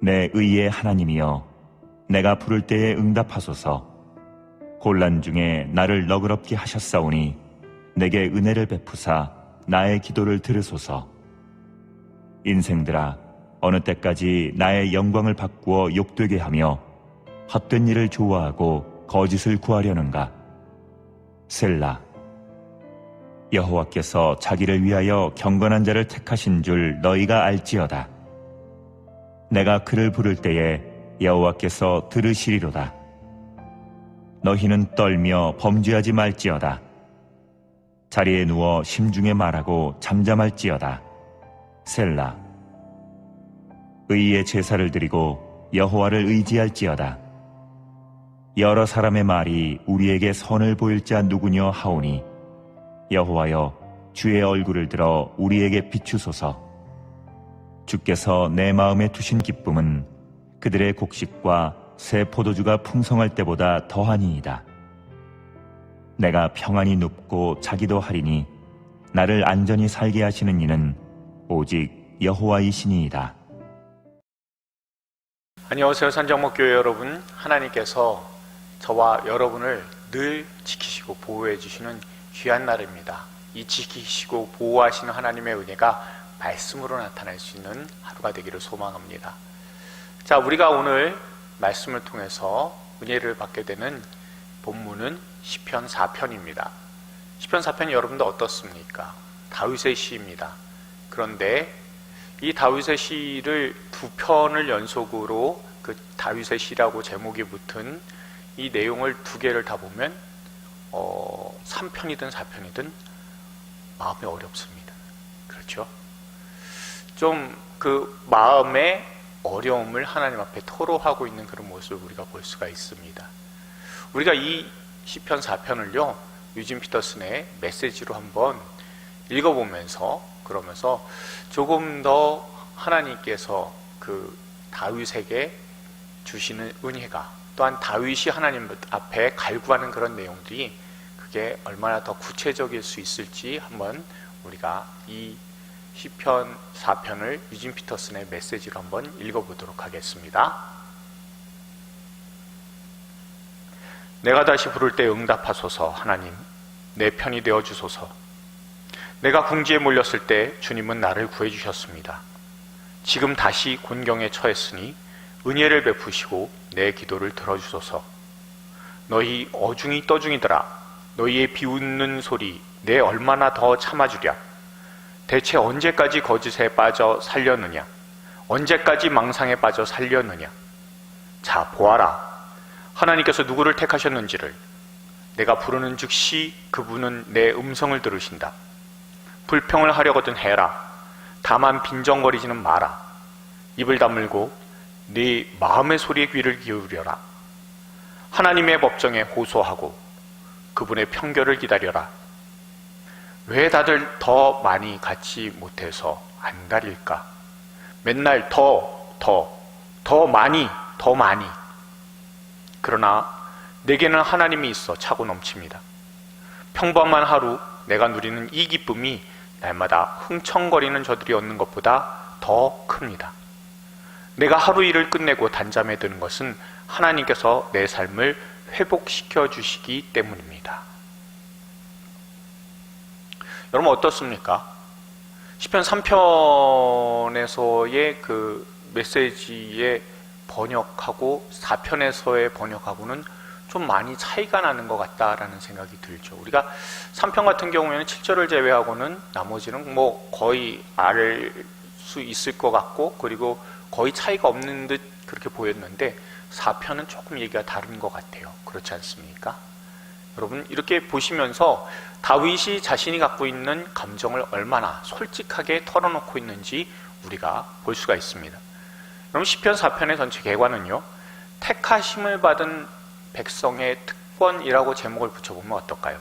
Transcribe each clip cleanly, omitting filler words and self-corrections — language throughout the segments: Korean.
내 의의 하나님이여, 내가 부를 때에 응답하소서. 곤란 중에 나를 너그럽게 하셨사오니 내게 은혜를 베푸사 나의 기도를 들으소서. 인생들아, 어느 때까지 나의 영광을 바꾸어 욕되게 하며 헛된 일을 좋아하고 거짓을 구하려는가? 셀라. 여호와께서 자기를 위하여 경건한 자를 택하신 줄 너희가 알지어다. 내가 그를 부를 때에 여호와께서 들으시리로다. 너희는 떨며 범죄하지 말지어다. 자리에 누워 심중에 말하고 잠잠할지어다. 셀라. 의의 제사를 드리고 여호와를 의지할지어다. 여러 사람의 말이 우리에게 선을 보일 자 누구뇨 하오니 여호와여, 주의 얼굴을 들어 우리에게 비추소서. 주께서 내 마음에 두신 기쁨은 그들의 곡식과 새 포도주가 풍성할 때보다 더하니이다. 내가 평안히 눕고 자기도 하리니 나를 안전히 살게 하시는 이는 오직 여호와이시니이다. 안녕하세요, 산정목교회 여러분. 하나님께서 저와 여러분을 늘 지키시고 보호해 주시는 귀한 날입니다. 이 지키시고 보호하시는 하나님의 은혜가 말씀으로 나타날 수 있는 하루가 되기를 소망합니다. 자, 우리가 오늘 말씀을 통해서 은혜를 받게 되는 본문은 시편 4편입니다. 시편 4편이 여러분들 어떻습니까? 다윗의 시입니다. 그런데 이 다윗의 시를 두 편을 연속으로 그 다윗의 시라고 제목이 붙은 이 내용을 두 개를 다 보면 3편이든 4편이든 마음이 어렵습니다. 그렇죠? 좀 그 마음의 어려움을 하나님 앞에 토로하고 있는 그런 모습을 우리가 볼 수가 있습니다. 우리가 이 시편 4편을요, 유진 피터슨의 메시지로 한번 읽어보면서, 그러면서 조금 더 하나님께서 그 다윗에게 주시는 은혜가, 또한 다윗이 하나님 앞에 갈구하는 그런 내용들이 그게 얼마나 더 구체적일 수 있을지 한번 우리가 이 시편 4편을 유진 피터슨의 메시지로 한번 읽어보도록 하겠습니다. 내가 다시 부를 때 응답하소서. 하나님, 내 편이 되어주소서. 내가 궁지에 몰렸을 때 주님은 나를 구해주셨습니다. 지금 다시 곤경에 처했으니 은혜를 베푸시고 내 기도를 들어주소서. 너희 어중이 떠중이더라. 너희의 비웃는 소리 내 얼마나 더 참아주랴. 대체 언제까지 거짓에 빠져 살려느냐? 언제까지 망상에 빠져 살려느냐? 자, 보아라. 하나님께서 누구를 택하셨는지를. 내가 부르는 즉시 그분은 내 음성을 들으신다. 불평을 하려거든 해라. 다만 빈정거리지는 마라. 입을 다물고 네 마음의 소리에 귀를 기울여라. 하나님의 법정에 호소하고 그분의 편결을 기다려라. 왜 다들 더 많이 갖지 못해서 안달일까? 맨날 더 많이. 그러나 내게는 하나님이 있어 차고 넘칩니다. 평범한 하루 내가 누리는 이 기쁨이 날마다 흥청거리는 저들이 얻는 것보다 더 큽니다. 내가 하루 일을 끝내고 단잠에 드는 것은 하나님께서 내 삶을 회복시켜 주시기 때문입니다. 여러분 어떻습니까? 시편 3편에서의 그 메시지의 번역하고 4편에서의 번역하고는 좀 많이 차이가 나는 것 같다라는 생각이 들죠. 우리가 3편 같은 경우에는 7절을 제외하고는 나머지는 뭐 거의 알 수 있을 것 같고, 그리고 거의 차이가 없는 듯 그렇게 보였는데 4편은 조금 얘기가 다른 것 같아요. 그렇지 않습니까? 여러분 이렇게 보시면서 다윗이 자신이 갖고 있는 감정을 얼마나 솔직하게 털어놓고 있는지 우리가 볼 수가 있습니다. 여러분 시편 4편의 전체 개관은요, 택하심을 받은 백성의 특권이라고 제목을 붙여보면 어떨까요?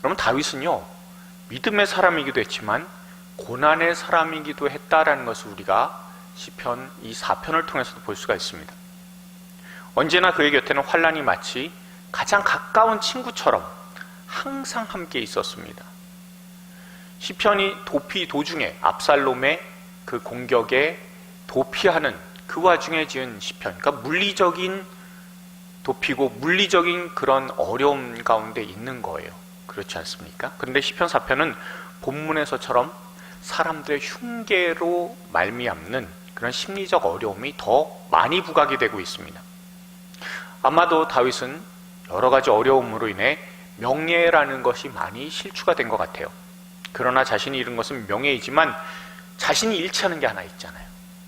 여러분 다윗은요, 믿음의 사람이기도 했지만 고난의 사람이기도 했다라는 것을 우리가 시편 이 4편을 통해서도 볼 수가 있습니다. 언제나 그의 곁에는 환난이 마치 가장 가까운 친구처럼 항상 함께 있었습니다. 시편이 도중에 압살롬의 그 공격에 도피하는 그 와중에 지은 시편, 그러니까 물리적인 도피고 물리적인 그런 어려움 가운데 있는 거예요. 그렇지 않습니까? 그런데 시편 4편은 본문에서처럼 사람들의 흉계로 말미암는 그런 심리적 어려움이 더 많이 부각이 되고 있습니다. 아마도 다윗은 여러 가지 어려움으로 인해 명예라는 것이 많이 실추가 된 것 같아요. 그러나 자신이 잃은 것은 명예이지만 자신이 잃지 않은 게 하나 있잖아요.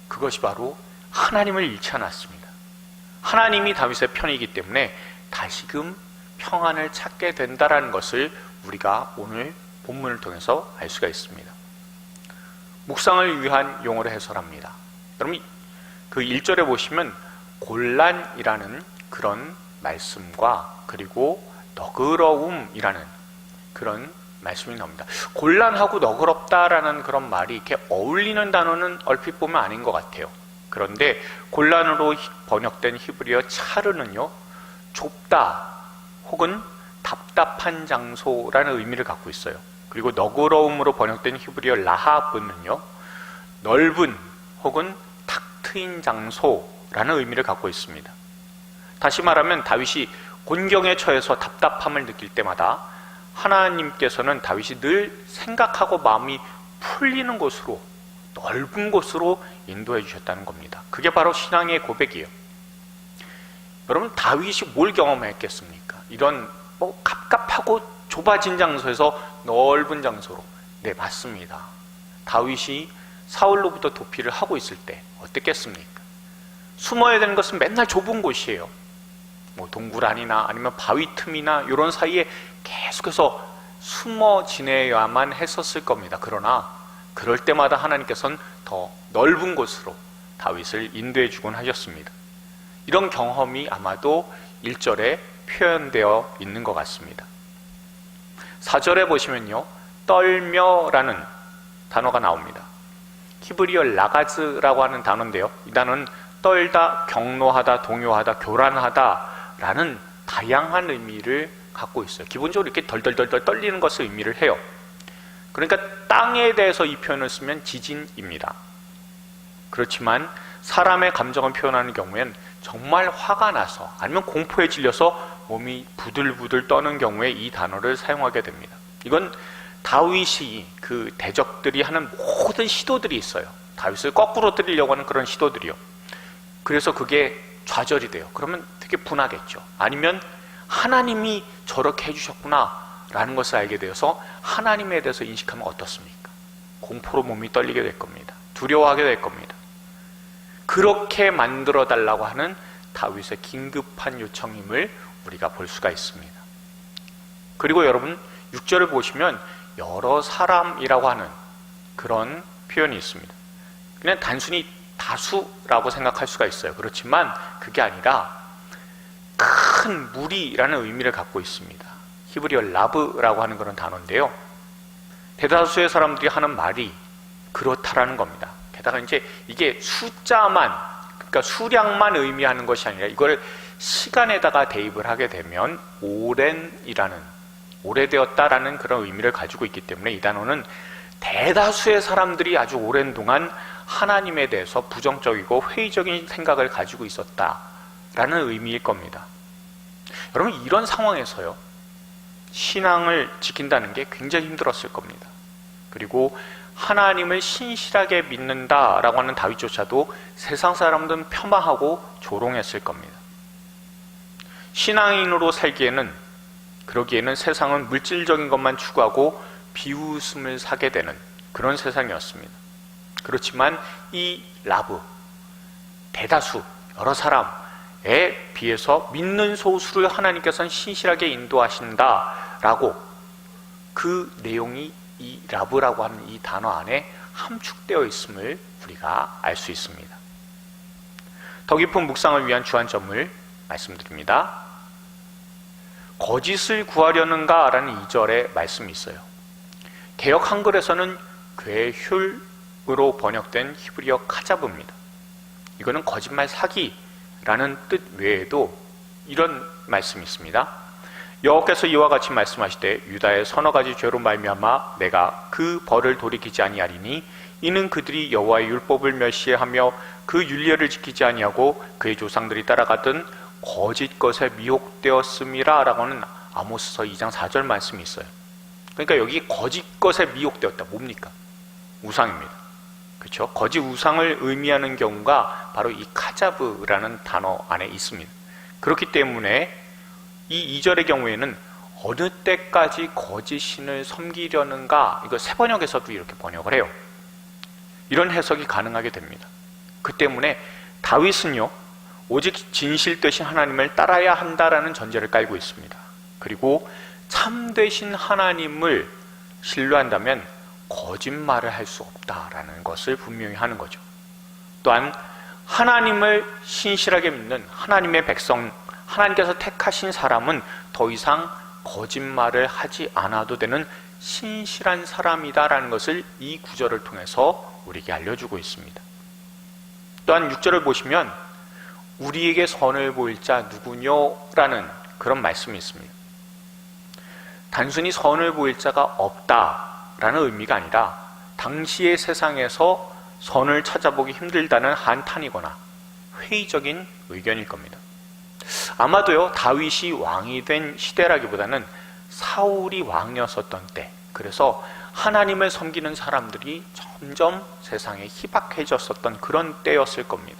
그것이 바로 하나님을 잃지 않았습니다. 하나님이 다윗의 편이기 때문에 다시금 평안을 찾게 된다라는 것을 우리가 오늘 본문을 통해서 알 수가 있습니다. 묵상을 위한 용어를 해설합니다. 여러분, 그 1절에 보시면 곤란이라는 그런 말씀과 그리고 너그러움이라는 그런 말씀이 나옵니다. 곤란하고 너그럽다라는 그런 말이 이렇게 어울리는 단어는 얼핏 보면 아닌 것 같아요. 그런데 곤란으로 번역된 히브리어 차르는요, 좁다 혹은 답답한 장소라는 의미를 갖고 있어요. 그리고 너그러움으로 번역된 히브리어 라하브는요, 넓은 혹은 탁 트인 장소라는 의미를 갖고 있습니다. 다시 말하면 다윗이 곤경에 처해서 답답함을 느낄 때마다 하나님께서는 다윗이 늘 생각하고 마음이 풀리는 곳으로, 넓은 곳으로 인도해 주셨다는 겁니다. 그게 바로 신앙의 고백이에요. 여러분, 다윗이 뭘 경험했겠습니까? 이런 갑갑하고 좁아진 장소에서 넓은 장소로. 네, 맞습니다. 다윗이 사울로부터 도피를 하고 있을 때 어땠겠습니까? 숨어야 되는 것은 맨날 좁은 곳이에요. 동굴 안이나 아니면 바위 틈이나 이런 사이에 계속해서 숨어 지내야만 했었을 겁니다. 그러나 그럴 때마다 하나님께서는 더 넓은 곳으로 다윗을 인도해 주곤 하셨습니다. 이런 경험이 아마도 1절에 표현되어 있는 것 같습니다. 4절에 보시면요, 떨며라는 단어가 나옵니다. 히브리어 라가즈라고 하는 단어인데요, 이 단어는 떨다, 경노하다, 동요하다, 교란하다 라는 다양한 의미를 갖고 있어요. 기본적으로 이렇게 덜덜덜덜 떨리는 것을 의미를 해요. 그러니까 땅에 대해서 이 표현을 쓰면 지진입니다. 그렇지만 사람의 감정을 표현하는 경우엔 정말 화가 나서 아니면 공포에 질려서 몸이 부들부들 떠는 경우에 이 단어를 사용하게 됩니다. 이건 다윗이 그 대적들이 하는 모든 시도들이 있어요. 다윗을 거꾸로 때리려고 하는 그런 시도들이요. 그래서 그게 좌절이 돼요. 그러면 되게 분하겠죠. 아니면 하나님이 저렇게 해주셨구나 라는 것을 알게 되어서 하나님에 대해서 인식하면 어떻습니까? 공포로 몸이 떨리게 될 겁니다. 두려워하게 될 겁니다. 그렇게 만들어 달라고 하는 다윗의 긴급한 요청임을 우리가 볼 수가 있습니다. 그리고 여러분, 6절을 보시면 여러 사람이라고 하는 그런 표현이 있습니다. 그냥 단순히 다수라고 생각할 수가 있어요. 그렇지만 그게 아니라 큰 무리라는 의미를 갖고 있습니다. 히브리어 라브라고 하는 그런 단어인데요, 대다수의 사람들이 하는 말이 그렇다라는 겁니다. 게다가 이제 이게 숫자만, 그러니까 수량만 의미하는 것이 아니라 이걸 시간에다가 대입을 하게 되면 오랜이라는, 오래되었다라는 그런 의미를 가지고 있기 때문에 이 단어는 대다수의 사람들이 아주 오랜 동안 하나님에 대해서 부정적이고 회의적인 생각을 가지고 있었다라는 의미일 겁니다. 여러분, 이런 상황에서요, 신앙을 지킨다는 게 굉장히 힘들었을 겁니다. 그리고 하나님을 신실하게 믿는다라고 하는 다윗조차도 세상 사람들은 폄하하고 조롱했을 겁니다. 신앙인으로 살기에는, 그러기에는 세상은 물질적인 것만 추구하고 비웃음을 사게 되는 그런 세상이었습니다. 그렇지만 이 라브, 대다수, 여러 사람에 비해서 믿는 소수를 하나님께서는 신실하게 인도하신다라고, 그 내용이 이 라브라고 하는 이 단어 안에 함축되어 있음을 우리가 알 수 있습니다. 더 깊은 묵상을 위한 주안점을 말씀드립니다. 거짓을 구하려는가? 라는 2절의 말씀이 있어요. 개역 한글에서는 괴휼으로 번역된 히브리어 카자브입니다. 이거는 거짓말 사기라는 뜻 외에도 이런 말씀이 있습니다. 여호와께서 이와 같이 말씀하시되 유다의 서너 가지 죄로 말미암아 내가 그 벌을 돌이키지 아니하리니 이는 그들이 여호와의 율법을 멸시하며 그 율례를 지키지 아니하고 그의 조상들이 따라가던 거짓 것에 미혹되었음이라 라고는 아모스서 2장 4절 말씀이 있어요. 그러니까 여기 거짓 것에 미혹되었다. 뭡니까? 우상입니다. 그렇죠? 거짓 우상을 의미하는 경우가 바로 이 카자브라는 단어 안에 있습니다. 그렇기 때문에 이 2절의 경우에는 어느 때까지 거짓 신을 섬기려는가, 이거 새 번역에서도 이렇게 번역을 해요. 이런 해석이 가능하게 됩니다. 그 때문에 다윗은요, 오직 진실 되신 하나님을 따라야 한다라는 전제를 깔고 있습니다. 그리고 참되신 하나님을 신뢰한다면 거짓말을 할 수 없다라는 것을 분명히 하는 거죠. 또한 하나님을 신실하게 믿는 하나님의 백성, 하나님께서 택하신 사람은 더 이상 거짓말을 하지 않아도 되는 신실한 사람이다라는 것을 이 구절을 통해서 우리에게 알려주고 있습니다. 또한 6절을 보시면 우리에게 선을 보일 자 누구뇨라는 그런 말씀이 있습니다. 단순히 선을 보일 자가 없다라는 의미가 아니라 당시의 세상에서 선을 찾아보기 힘들다는 한탄이거나 회의적인 의견일 겁니다. 아마도요, 다윗이 왕이 된 시대라기보다는 사울이 왕이었었던 때, 그래서 하나님을 섬기는 사람들이 점점 세상에 희박해졌었던 그런 때였을 겁니다.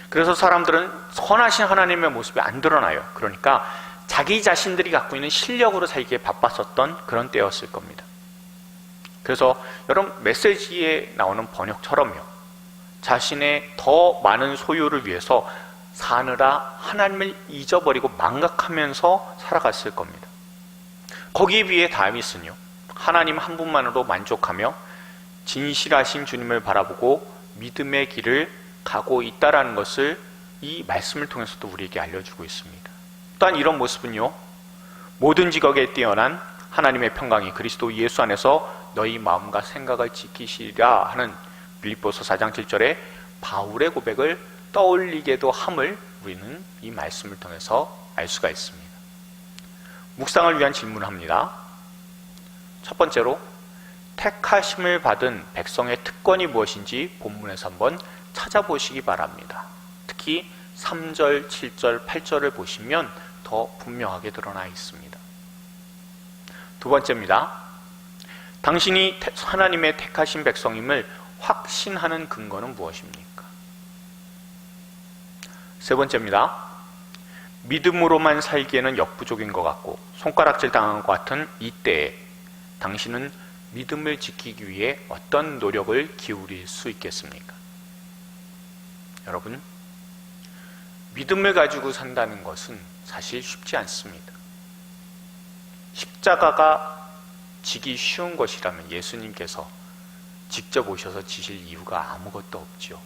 그래서 사람들은 선하신 하나님의 모습이 안 드러나요. 그러니까 자기 자신들이 갖고 있는 실력으로 살기에 바빴었던 그런 때였을 겁니다. 그래서 여러분, 메시지에 나오는 번역처럼요, 자신의 더 많은 소유를 위해서 사느라 하나님을 잊어버리고 망각하면서 살아갔을 겁니다. 거기에 비해 다윗은요, 하나님 한 분만으로 만족하며 진실하신 주님을 바라보고 믿음의 길을 가고 있다라는 것을 이 말씀을 통해서도 우리에게 알려주고 있습니다. 또한 이런 모습은요, 모든 직업에 뛰어난 하나님의 평강이 그리스도 예수 안에서 너희 마음과 생각을 지키시리라 하는 빌립보서 4장 7절에 바울의 고백을 떠올리게도 함을 우리는 이 말씀을 통해서 알 수가 있습니다. 묵상을 위한 질문을 합니다. 첫 번째로, 택하심을 받은 백성의 특권이 무엇인지 본문에서 한번 찾아보시기 바랍니다. 특히 3절, 7절, 8절을 보시면 더 분명하게 드러나 있습니다. 두 번째입니다. 당신이 하나님의 택하신 백성임을 확신하는 근거는 무엇입니까? 세 번째입니다. 믿음으로만 살기에는 역부족인 것 같고 손가락질 당한 것 같은 이때에 당신은 믿음을 지키기 위해 어떤 노력을 기울일 수 있겠습니까? 여러분, 믿음을 가지고 산다는 것은 사실 쉽지 않습니다. 십자가가 지기 쉬운 것이라면 예수님께서 직접 오셔서 지실 이유가 아무것도 없죠.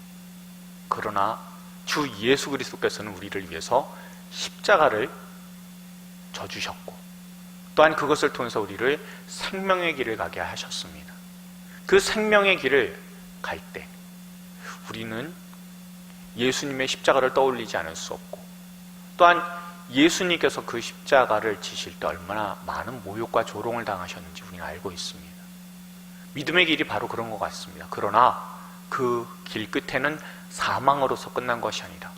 그러나 주 예수 그리스도께서는 우리를 위해서 십자가를 져주셨고 또한 그것을 통해서 우리를 생명의 길을 가게 하셨습니다. 그 생명의 길을 갈 때 우리는 예수님의 십자가를 떠올리지 않을 수 없고 또한 예수님께서 그 십자가를 지실 때 얼마나 많은 모욕과 조롱을 당하셨는지 우리는 알고 있습니다. 믿음의 길이 바로 그런 것 같습니다. 그러나 그 길 끝에는 사망으로서 끝난 것이 아니라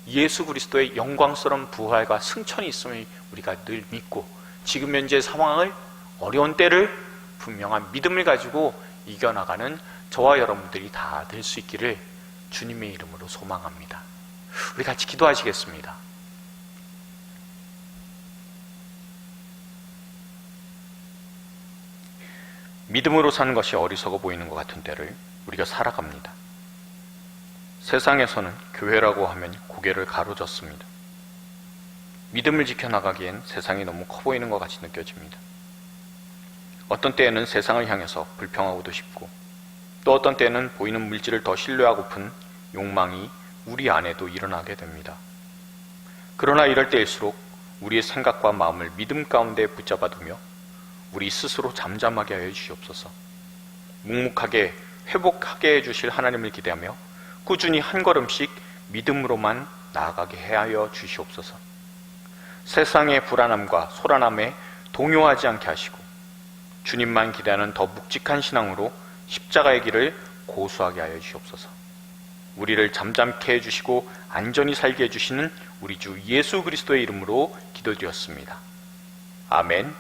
예수 그리스도의 영광스러운 부활과 승천이 있음을 우리가 늘 믿고 지금 현재 상황을, 어려운 때를 분명한 믿음을 가지고 이겨나가는 저와 여러분들이 다 될 수 있기를 주님의 이름으로 소망합니다. 우리 같이 기도하시겠습니다. 믿음으로 사는 것이 어리석어 보이는 것 같은 때를 우리가 살아갑니다. 세상에서는 교회라고 하면 고개를 가로젓습니다. 믿음을 지켜나가기엔 세상이 너무 커 보이는 것 같이 느껴집니다. 어떤 때에는 세상을 향해서 불평하고도 싶고 또 어떤 때는 보이는 물질을 더 신뢰하고픈 욕망이 우리 안에도 일어나게 됩니다. 그러나 이럴 때일수록 우리의 생각과 마음을 믿음 가운데 붙잡아두며 우리 스스로 잠잠하게 하여 주시옵소서. 묵묵하게 회복하게 해주실 하나님을 기대하며 꾸준히 한 걸음씩 믿음으로만 나아가게 하여 주시옵소서. 세상의 불안함과 소란함에 동요하지 않게 하시고 주님만 기대하는 더 묵직한 신앙으로 십자가의 길을 고수하게 하여 주시옵소서. 우리를 잠잠케 해주시고 안전히 살게 해주시는 우리 주 예수 그리스도의 이름으로 기도드렸습니다. 아멘.